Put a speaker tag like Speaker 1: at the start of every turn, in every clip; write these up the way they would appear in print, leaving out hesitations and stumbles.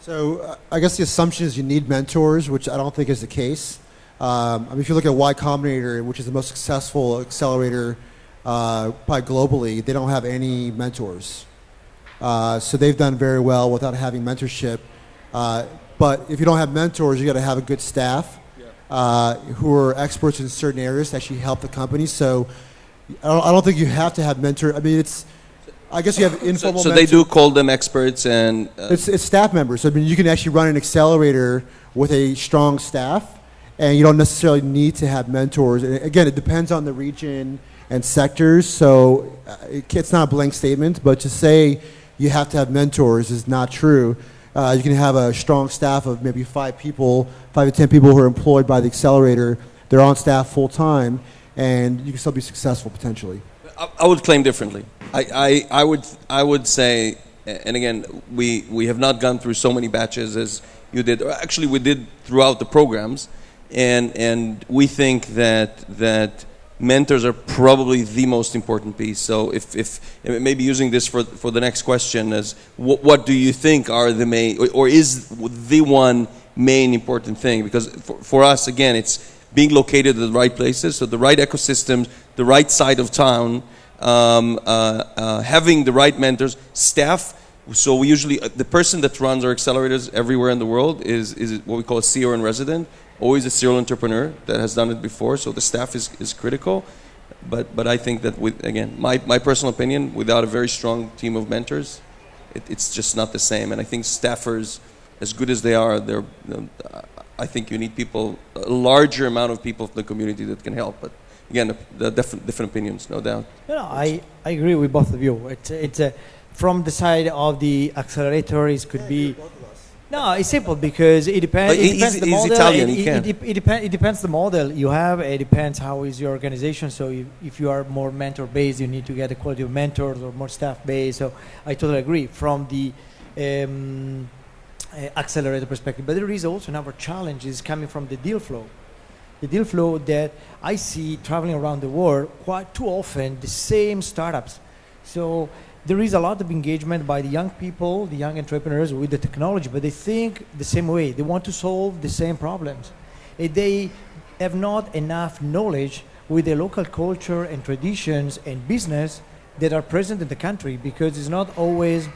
Speaker 1: So I guess the assumption is you need mentors, which I don't think is the case. I mean, if you look at Y Combinator, which is the most successful accelerator probably globally, they don't have any mentors. So they've done very well without having mentorship. But if you don't have mentors, you got to have a good staff who are experts in certain areas to actually help the company. So I don't think you have to have mentors. I mean, I guess you have informal
Speaker 2: So they do call them experts and...
Speaker 1: It's staff members. So, I mean, you can actually run an accelerator with a strong staff, and you don't necessarily need to have mentors. And again, it depends on the region and sectors, so it's not a blank statement, but to say you have to have mentors is not true. You can have a strong staff of maybe 5 to 10 people who are employed by the accelerator. They're on staff full time, and you can still be successful potentially.
Speaker 2: I would claim differently. I would say, and again, we have not gone through so many batches as you did. Actually, we did throughout the programs, and we think that mentors are probably the most important piece. So if maybe using this for the next question as what do you think are the main, or is the one main important thing? Because for us, again, it's being located at the right places, so the right ecosystems, the right side of town, having the right mentors, staff. So we usually, the person that runs our accelerators everywhere in the world is what we call a CEO in resident, always a serial entrepreneur that has done it before. So the staff is critical. But I think that again, my personal opinion, without a very strong team of mentors, it's just not the same. And I think staffers, as good as they are, I think you need people, a larger amount of people from the community that can help. But again, the different opinions, no doubt.
Speaker 3: I agree with both of you. It's from the side of the accelerators could be. No, it's simple because it depends. It depends the model.
Speaker 2: Italian,
Speaker 3: it depends the model you have. It depends how is your organization. So if you are more mentor based, you need to get a quality of mentors, or more staff based. So I totally agree from the accelerator perspective. But there is also another challenge is coming from the deal flow. The deal flow that I see traveling around the world quite too often, the same startups. So there is a lot of engagement by the young people, the young entrepreneurs with the technology, but they think the same way. They want to solve the same problems. They have not enough knowledge with the local culture and traditions and business that are present in the country, because it's not always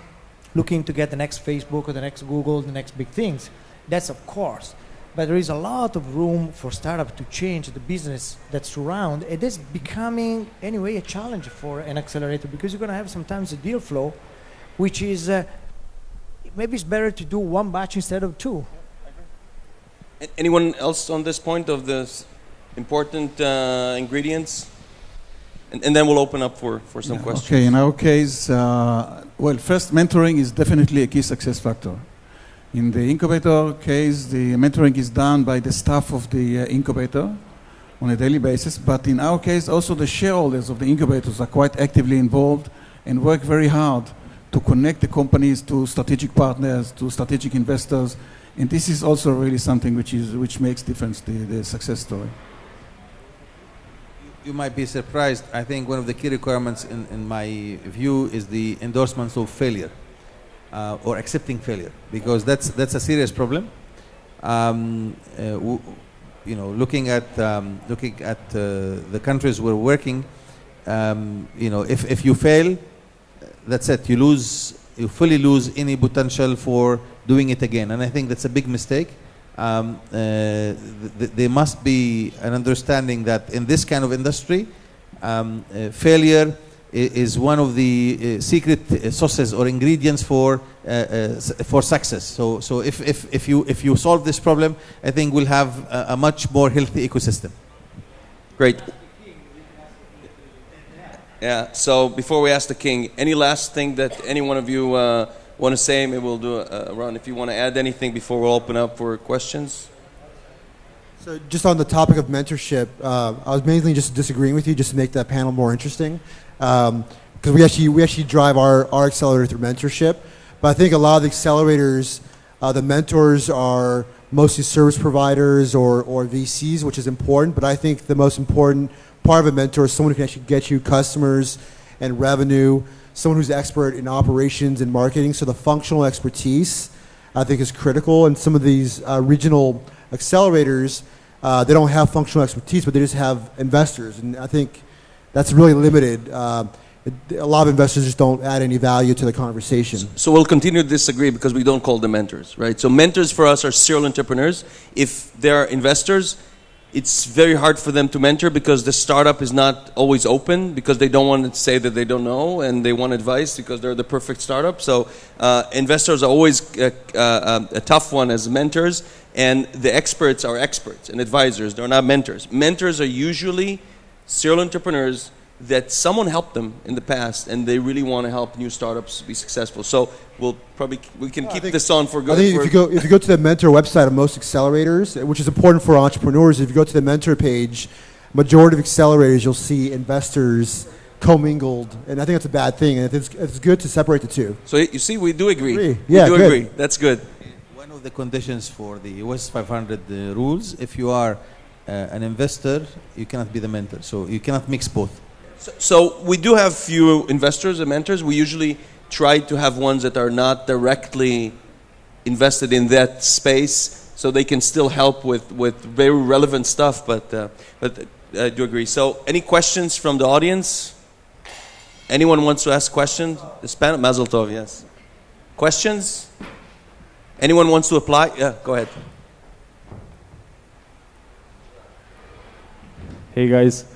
Speaker 3: looking to get the next Facebook or the next Google, the next big things. That's of course. But there is a lot of room for startups to change the business that surround. It is becoming, anyway, a challenge for an accelerator, because you're going to have sometimes a deal flow, which is, maybe it's better to do one batch instead of 2.
Speaker 2: Anyone else on this point of the important ingredients? And then we'll open up for some questions.
Speaker 4: Okay, in our case, well, first, mentoring is definitely a key success factor. In the incubator case, the mentoring is done by the staff of the incubator on a daily basis. But in our case, also the shareholders of the incubators are quite actively involved and work very hard to connect the companies to strategic partners, to strategic investors. And this is also really something which makes difference, the success story.
Speaker 5: You might be surprised. I think one of the key requirements in my view is the endorsements of failure. Or accepting failure, because that's a serious problem. Looking at the countries we're working, if you fail, that's it. You fully lose any potential for doing it again, and I think that's a big mistake. There must be an understanding that in this kind of industry, failure is one of the secret sauces or ingredients for success. So if you solve this problem, I think we'll have a much more healthy ecosystem.
Speaker 2: Great. Yeah. So before we ask the king, any last thing that any one of you want to say? Maybe we'll do a run. If you want to add anything before we'll open up for questions.
Speaker 1: So just on the topic of mentorship, I was mainly just disagreeing with you just to make that panel more interesting. Because we actually drive our accelerator through mentorship, but I think a lot of the accelerators, the mentors are mostly service providers or VCs, which is important. But I think the most important part of a mentor is someone who can actually get you customers and revenue, someone who's expert in operations and marketing. So the functional expertise I think is critical. And some of these regional accelerators, they don't have functional expertise, but they just have investors. And I think that's really limited. A lot of investors just don't add any value to the conversation.
Speaker 2: So we'll continue to disagree because we don't call them mentors, right? So mentors for us are serial entrepreneurs. If they're investors, it's very hard for them to mentor because the startup is not always open because they don't want to say that they don't know and they want advice because they're the perfect startup. So investors are always a tough one as mentors, and the experts are experts and advisors. They're not mentors. Mentors are usually serial entrepreneurs that someone helped them in the past and they really want to help new startups be successful. So we can keep this on for good.
Speaker 1: I think if you go to the mentor website of most accelerators, which is important for entrepreneurs, if you go to the mentor page, majority of accelerators you'll see investors commingled, and I think that's a bad thing, and it's good to separate the two.
Speaker 2: So you see, we do agree.
Speaker 1: Yeah,
Speaker 2: we do agree. That's good.
Speaker 5: One of the conditions for the US 500 rules, if you are an investor, you cannot be the mentor. So you cannot mix both.
Speaker 2: So we do have few investors and mentors. We usually try to have ones that are not directly invested in that space, so they can still help with very relevant stuff. But I do agree. So any questions from the audience? Anyone wants to ask questions? Mazel tov, yes. Questions? Anyone wants to apply? Yeah, go ahead.
Speaker 6: Hey guys.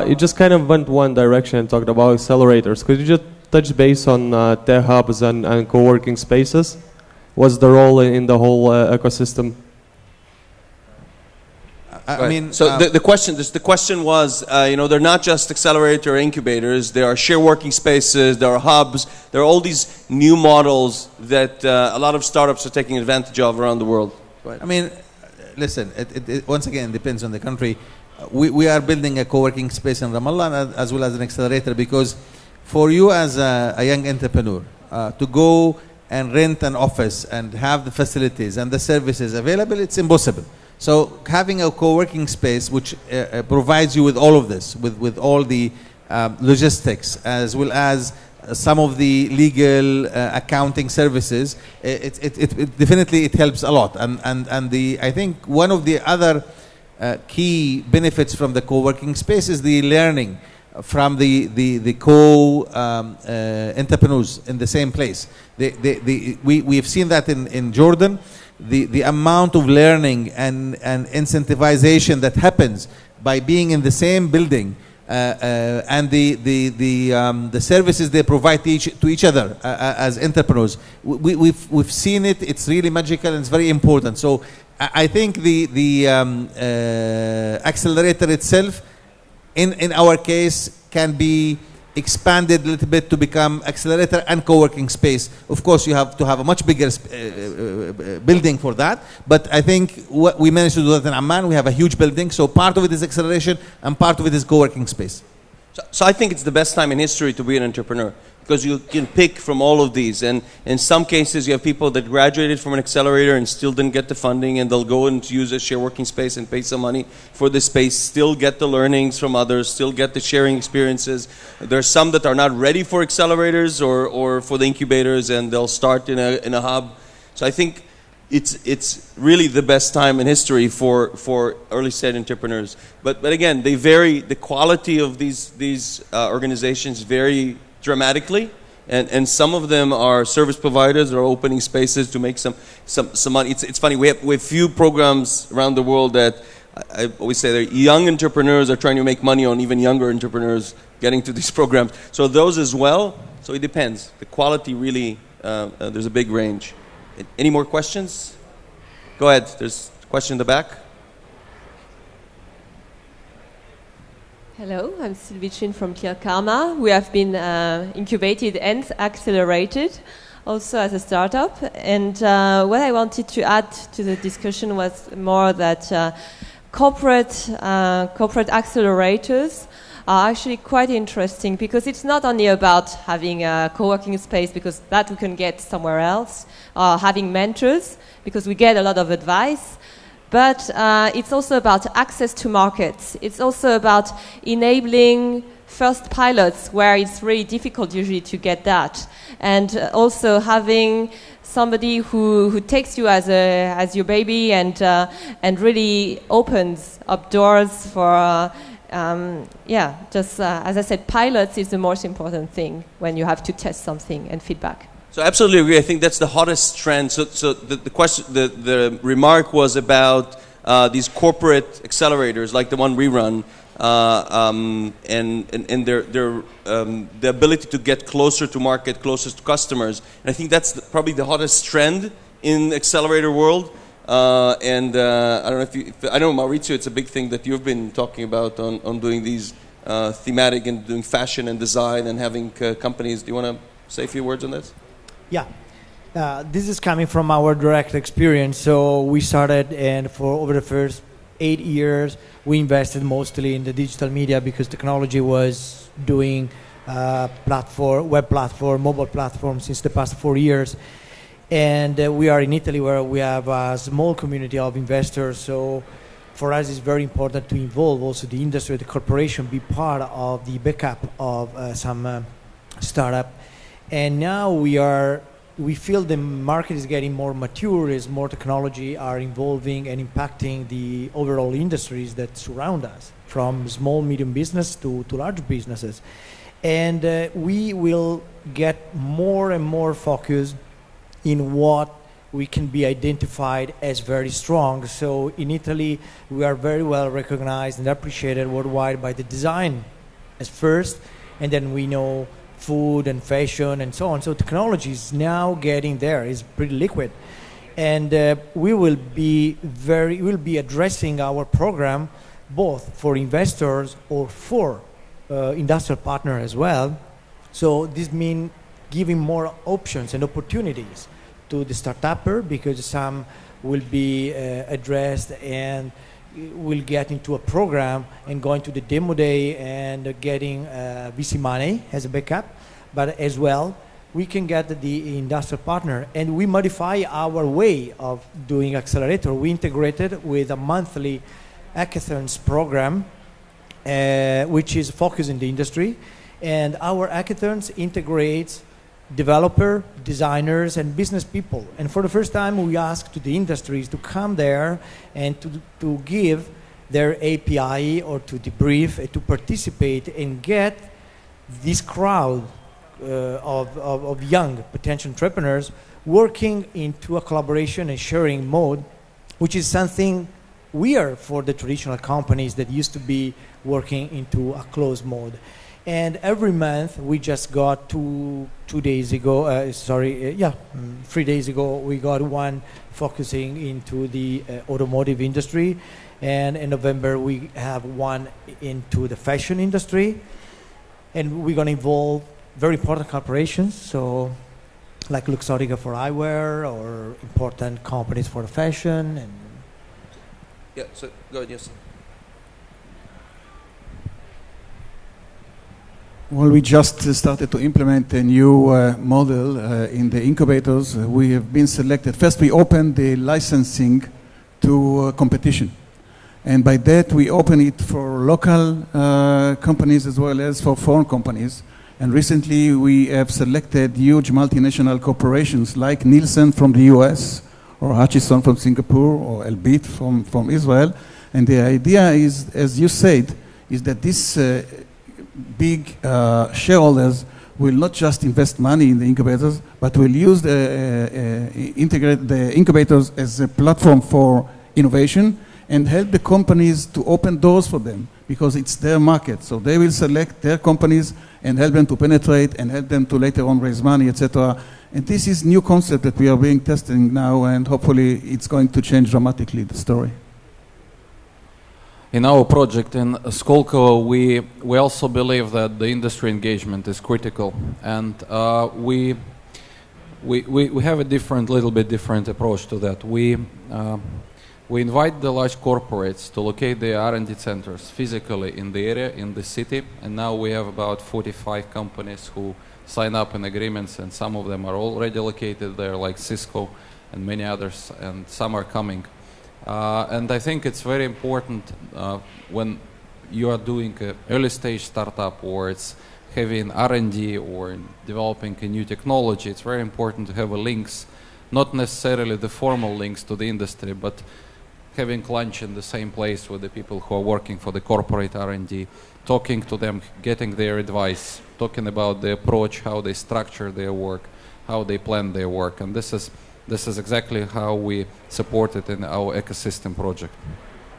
Speaker 6: You just kind of went one direction and talked about accelerators. Could you just touch base on tech hubs and co-working spaces? What's the role in the whole ecosystem?
Speaker 5: I mean,
Speaker 2: so the question was, they're not just accelerator incubators. There are share working spaces. There are hubs. There are all these new models that a lot of startups are taking advantage of around the world. Right.
Speaker 5: I mean, listen. It once again depends on the country. We are building a co-working space in Ramallah as well as an accelerator, because for you as a young entrepreneur to go and rent an office and have the facilities and the services available, it's impossible. So having a co-working space which provides you with all of this, with all the logistics as well as some of the legal accounting services, it definitely helps a lot. And I think one of the other key benefits from the co-working space is the learning from the entrepreneurs in the same place. We've seen that in Jordan, the amount of learning and incentivization that happens by being in the same building, and the services they provide to each other as entrepreneurs. We've seen it. It's really magical and it's very important. So I think the accelerator itself, in our case, can be expanded a little bit to become accelerator and co-working space. Of course, you have to have a much bigger building for that. But I think what we managed to do that in Amman. We have a huge building, so part of it is acceleration and part of it is co-working space.
Speaker 2: So I think it's the best time in history to be an entrepreneur, because you can pick from all of these. And in some cases, you have people that graduated from an accelerator and still didn't get the funding, and they'll go and use a share working space and pay some money for the space, still get the learnings from others, still get the sharing experiences. There's some that are not ready for accelerators or for the incubators, and they'll start in a hub. So I think it's really the best time in history for early stage entrepreneurs. But again, they vary. The quality of these organizations vary dramatically, and some of them are service providers that are opening spaces to make some money. It's funny, we have few programs around the world that I always say that young entrepreneurs are trying to make money on even younger entrepreneurs getting to these programs. So those as well. So it depends. The quality really, there's a big range. Any more questions? Go ahead. There's a question in the back.
Speaker 7: Hello, I'm Sylvie Chin from Clear Karma. We have been incubated and accelerated also as a startup. And what I wanted to add to the discussion was more that corporate accelerators are actually quite interesting, because it's not only about having a co-working space, because that we can get somewhere else, or having mentors, because we get a lot of advice. But it's also about access to markets. It's also about enabling first pilots where it's really difficult usually to get that. And also having somebody who takes you as your baby and really opens up doors for as I said, pilots is the most important thing when you have to test something and feedback.
Speaker 2: So absolutely agree. I think that's the hottest trend. So the question, the remark was about these corporate accelerators like the one we run, and their the ability to get closer to market, closer to customers. And I think that's probably the hottest trend in the accelerator world. I don't know I know, Maurizio, it's a big thing that you've been talking about on doing these thematic and doing fashion and design and having companies. Do you want to say a few words on this?
Speaker 3: Yeah. This is coming from our direct experience. So we started, and for over the first 8 years, we invested mostly in the digital media because technology was doing web platform, mobile platform since the past 4 years. And we are in Italy where we have a small community of investors. So for us, it's very important to involve also the industry, the corporation, be part of the backup of some startup. And now we feel the market is getting more mature as more technology are involving and impacting the overall industries that surround us, from small, medium business to large businesses. And we will get more and more focused in what we can be identified as very strong. So in Italy, we are very well recognized and appreciated worldwide by the design as first, and then we know food and fashion and so on. So technology is now getting there. It's pretty liquid. And we will be addressing our program both for investors or for industrial partners as well. So this means giving more options and opportunities to the startupper, because some will be addressed and will get into a program and going to the demo day and getting VC money as a backup. But as well, we can get the industrial partner, and we modify our way of doing accelerator. We integrated with a monthly hackathons program, which is focused in the industry. And our hackathons integrates developer, designers, and business people. And for the first time, we ask to the industries to come there and to give their API or to debrief, to participate and get this crowd of young potential entrepreneurs working into a collaboration and sharing mode, which is something weird for the traditional companies that used to be working into a closed mode. And every month, we just got 3 days ago, we got one focusing into the automotive industry. And in November, we have one into the fashion industry. And we're going to involve very important corporations, so like Luxottica for eyewear, or important companies for fashion. And
Speaker 2: yeah, so go ahead, Yossi.
Speaker 4: Well, we just started to implement a new model in the incubators. We have been selected. First, we opened the licensing to competition. And by that, we open it for local companies as well as for foreign companies. And recently, we have selected huge multinational corporations like Nielsen from the US, or Hutchison from Singapore, or Elbit from Israel. And the idea is, as you said, is that this big shareholders will not just invest money in the incubators, but will use integrate the incubators as a platform for innovation and help the companies to open doors for them, because it's their market. So they will select their companies and help them to penetrate and help them to later on raise money, etc. And this is new concept that we are being testing now, and hopefully it's going to change dramatically the story.
Speaker 8: In our project in Skolkovo, we also believe that the industry engagement is critical, and we have a little bit different approach to that. We invite the large corporates to locate their R&D centers physically in the area, in the city, and now we have about 45 companies who sign up in agreements, and some of them are already located there, like Cisco and many others, and some are coming. And I think it's very important when you are doing an early stage startup, or it's heavy in R&D or in developing a new technology, it's very important to have links not necessarily the formal links to the industry, but having lunch in the same place with the people who are working for the corporate R&D, talking to them, getting their advice, talking about the approach, how they structure their work, how they plan their work. And this is exactly how we support it in our ecosystem project.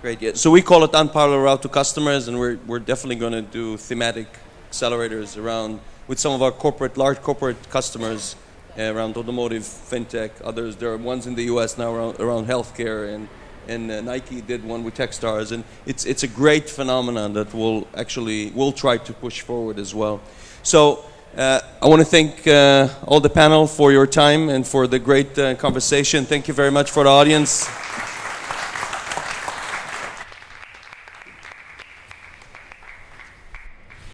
Speaker 2: Great, yeah. So we call it unparalleled route to customers, and we're definitely going to do thematic accelerators around with some of our large corporate customers around automotive, fintech, others. There are ones in the US now around healthcare, and Nike did one with Techstars, and it's a great phenomenon that we'll try to push forward as well. So I want to thank all the panel for your time and for the great conversation. Thank you very much for the audience.